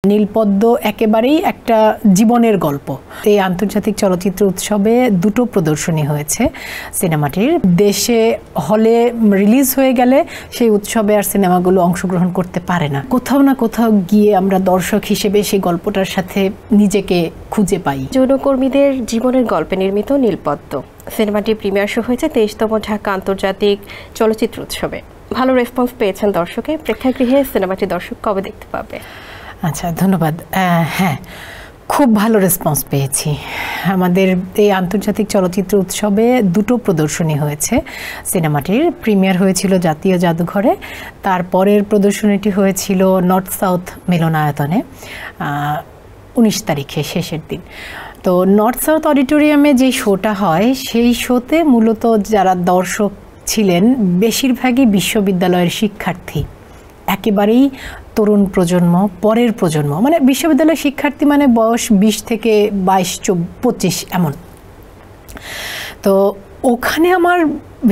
নীলপদ্ম একেবারেই একটা জীবনের গল্প। এই আন্তর্জাতিক চলচ্চিত্র উৎসবে দুটো প্রদর্শনী হয়েছে সিনেমাটির। দেশে হলে রিলিজ হয়ে গেলে সেই উৎসবে আর সিনেমাগুলো অংশগ্রহণ করতে পারে না। কোথাও না কোথাও গিয়ে আমরা দর্শক হিসেবে সেই গল্পটার সাথে নিজেকে খুঁজে পাই। যৌনকর্মীদের জীবনের গল্পে নির্মিত নীলপদ্ম সিনেমাটি প্রিমিয়ার শো হয়েছে 23তম ঢাকা আন্তর্জাতিক চলচ্চিত্র উৎসবে। ভালো রেসপন্স পেয়েছেন দর্শকে। প্রেক্ষাগৃহে সিনেমাটি দর্শক কবে দেখতে পাবে? আচ্ছা, ধন্যবাদ। হ্যাঁ, খুব ভালো রেসপন্স পেয়েছি। আমাদের এই আন্তর্জাতিক চলচ্চিত্র উৎসবে দুটো প্রদর্শনী হয়েছে সিনেমাটির। প্রিমিয়ার হয়েছিল জাতীয় জাদুঘরে, তারপরের প্রদর্শনীটি হয়েছিল নর্থ সাউথ মিলনায়তনে 19 তারিখে, শেষের দিন। তো নর্থ সাউথ অডিটোরিয়ামে যে শোটা হয় সেই শোতে মূলত যারা দর্শক ছিলেন বেশিরভাগই বিশ্ববিদ্যালয়ের শিক্ষার্থী, একেবারেই তরুণ প্রজন্ম, পরের প্রজন্ম। মানে বিশ্ববিদ্যালয়ের শিক্ষার্থী মানে বয়স 20 থেকে 22-25 এমন। তো ওখানে আমার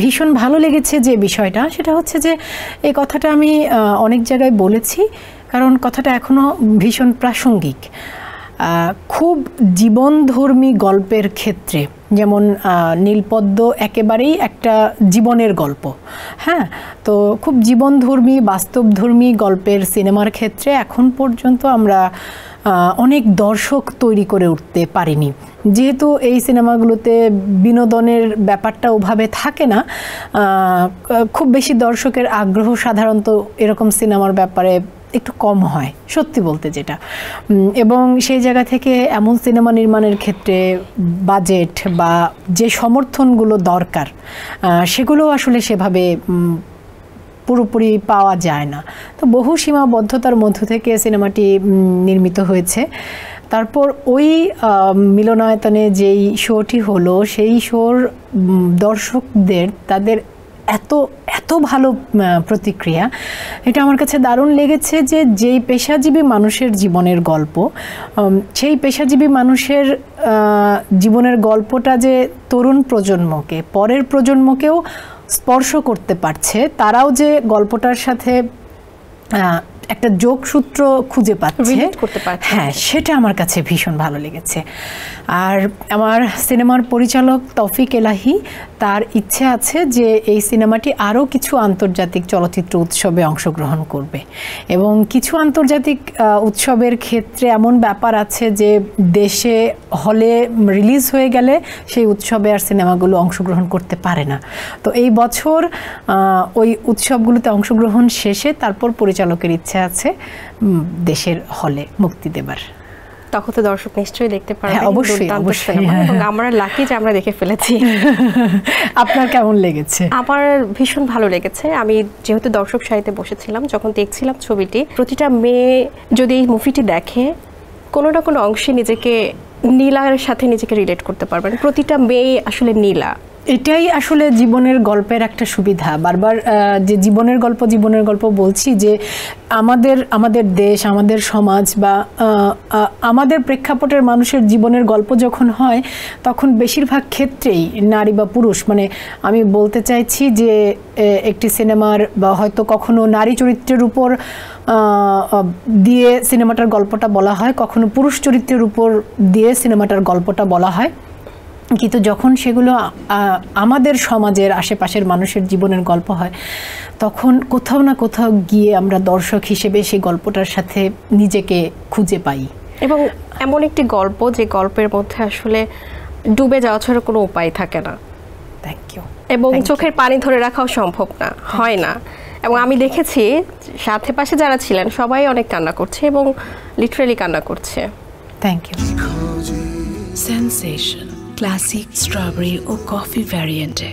ভীষণ ভালো লেগেছে যে বিষয়টা, সেটা হচ্ছে যে এই কথাটা আমি অনেক জায়গায় বলেছি, কারণ কথাটা এখনও ভীষণ প্রাসঙ্গিক। খুব জীবনধর্মী গল্পের ক্ষেত্রে, যেমন নীলপদ্ম একেবারেই একটা জীবনের গল্প, হ্যাঁ, তো খুব জীবনধর্মী বাস্তবধর্মী গল্পের সিনেমার ক্ষেত্রে এখন পর্যন্ত আমরা অনেক দর্শক তৈরি করে উঠতে পারিনি। যেহেতু এই সিনেমাগুলোতে বিনোদনের ব্যাপারটা ওভাবে থাকে না, খুব বেশি দর্শকের আগ্রহ সাধারণত এরকম সিনেমার ব্যাপারে একটু কম হয়, সত্যি বলতে যেটা। এবং সেই জায়গা থেকে এমন সিনেমা নির্মাণের ক্ষেত্রে বাজেট বা যে সমর্থনগুলো দরকার সেগুলো আসলে সেভাবে পুরোপুরি পাওয়া যায় না। তো বহু সীমাবদ্ধতার মধ্য থেকে সিনেমাটি নির্মিত হয়েছে। তারপর ওই মিলনায়তনে যেই শোটি হলো, সেই শোর দর্শকদের তাদের এত ভালো প্রতিক্রিয়া, এটা আমার কাছে দারুণ লেগেছে যে যেই পেশাজীবী মানুষের জীবনের গল্প, সেই পেশাজীবী মানুষের জীবনের গল্পটা যে তরুণ প্রজন্মকে, পরের প্রজন্মকেও স্পর্শ করতে পারছে, তারাও যে গল্পটার সাথে একটা যোগসূত্র খুঁজে পাচ্ছে, হ্যাঁ, সেটা আমার কাছে ভীষণ ভালো লেগেছে। আর আমার সিনেমার পরিচালক তৌফিক এলাহি, তার ইচ্ছে আছে যে এই সিনেমাটি আরও কিছু আন্তর্জাতিক চলচ্চিত্র উৎসবে অংশগ্রহণ করবে। এবং কিছু আন্তর্জাতিক উৎসবের ক্ষেত্রে এমন ব্যাপার আছে যে দেশে হলে রিলিজ হয়ে গেলে সেই উৎসবে আর সিনেমাগুলো অংশগ্রহণ করতে পারে না। তো এই বছর ওই উৎসবগুলোতে অংশগ্রহণ শেষে তারপর পরিচালকের ইচ্ছে আছে দেশের হলে মুক্তি দেবার। তখন তো দর্শক নিশ্চয়ই দেখতে পারবে। অবশ্যই, এবং আমরা লাকি যে আমরা দেখে ফেলেছি। আপনার কেমন লেগেছে? আমার ভীষণ ভালো লেগেছে। আমি যেহেতু দর্শক সারিতে বসেছিলাম, যখন দেখছিলাম ছবিটি, প্রতিটা মেয়ে যদি এই মুভিটি দেখে কোনো না কোনো অংশে নিজেকে নীলার সাথে নিজেকে রিলেট করতে পারবেন। প্রতিটা মেয়ে আসলে নীলা। এটাই আসলে জীবনের গল্পের একটা সুবিধা। বারবার যে জীবনের গল্প বলছি, যে আমাদের দেশ, আমাদের সমাজ বা আমাদের প্রেক্ষাপটের মানুষের জীবনের গল্প যখন হয়, তখন বেশিরভাগ ক্ষেত্রেই নারী বা পুরুষ, মানে আমি বলতে চাইছি যে একটি সিনেমার বা হয়তো কখনো নারী চরিত্রের উপর দিয়ে সিনেমাটার গল্পটা বলা হয়, কখনো পুরুষ চরিত্রের উপর দিয়ে সিনেমাটার গল্পটা বলা হয়, কিন্তু যখন সেগুলো আমাদের সমাজের আশেপাশের মানুষের জীবনের গল্প হয়, তখন কোথাও না কোথাও গিয়ে আমরা দর্শক হিসেবে সেই গল্পটার সাথে নিজেকে খুঁজে পাই। এবং এমন একটি গল্প যে গল্পের মধ্যে আসলে ডুবে যাওয়া ছাড়া কোনো উপায় থাকে না। Thank you. এবং চোখের পানি ধরে রাখাও সম্ভব না, হয় না। এবং আমি দেখেছি সাথে পাশে যারা ছিলেন সবাই অনেক কান্না করছে, এবং লিটারালি কান্না করছে। Thank you. Sensation classic strawberry ও কফি ভ্যারিয়েন্টে